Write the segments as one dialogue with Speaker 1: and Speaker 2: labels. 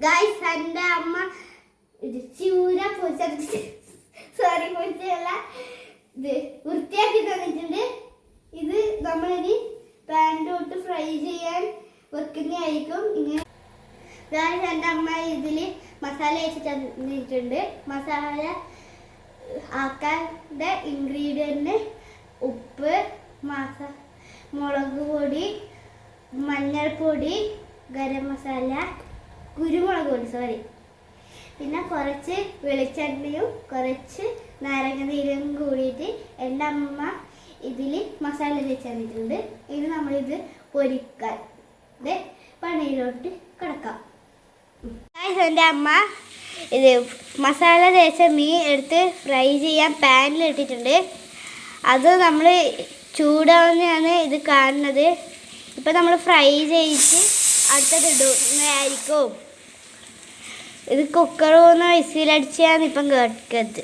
Speaker 1: Guys എൻ്റെ അമ്മ ചൂര സോറി പൊരിച്ചല്ല ഇത് വൃത്തിയാക്കി തന്നിട്ടുണ്ട്. ഇത് നമ്മളിനി പാനിലോട്ട് ഫ്രൈ ചെയ്യാൻ വെക്കുന്നതായിരിക്കും. ഇങ്ങനെ ഗൈസ് എൻ്റെ അമ്മ ഇതിൽ മസാല വെച്ച് തന്നിട്ടുണ്ട്. മസാല ആക്കാൻ്റെ ഇൻഗ്രീഡിയൻറ്റ് ഉപ്പ്, മുളക് പൊടി, മഞ്ഞൾപ്പൊടി, ഗരം മസാല, കുരുമുളക് പൊടി സോറി, പിന്നെ കുറച്ച് വെളിച്ചെണ്ണയും കുറച്ച് നാരങ്ങ നീരും കൂടിയിട്ട് എൻ്റെ അമ്മ ഇതിൽ മസാല തേച്ച് തന്നിട്ടുണ്ട്. ഇനി നമ്മളിത് പൊരിക്കാൻ പണിയിലോട്ട് കിടക്കാം. എൻ്റെ അമ്മ ഇത് മസാല തേച്ച മീൻ എടുത്ത് ഫ്രൈ ചെയ്യാൻ പാനിൽ ഇട്ടിട്ടുണ്ട്. അത് നമ്മൾ ചൂടാവുന്നതാണ് ഇത് കാണുന്നത്. ഇപ്പം നമ്മൾ ഫ്രൈ ചെയ്തിട്ട് അടുത്തത് ഇടുന്നതായിരിക്കും. ഇത് കുക്കറൊന്ന് വിസിലടിച്ചാണ് ഇപ്പം കേൾക്കത്.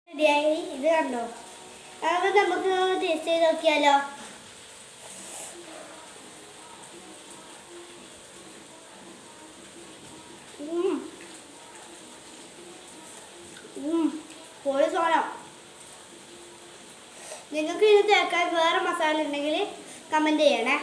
Speaker 1: റെഡിയായി. ഇത് കണ്ടോ? അപ്പോൾ നമുക്ക് ടേസ്റ്റ് ചെയ്ത് നോക്കിയാലോ? പൊളി സോനം. നിങ്ങൾക്ക് ഇത് തേക്കാൻ വേറെ മസാല ഉണ്ടെങ്കിൽ കമൻറ്റ് ചെയ്യണേ.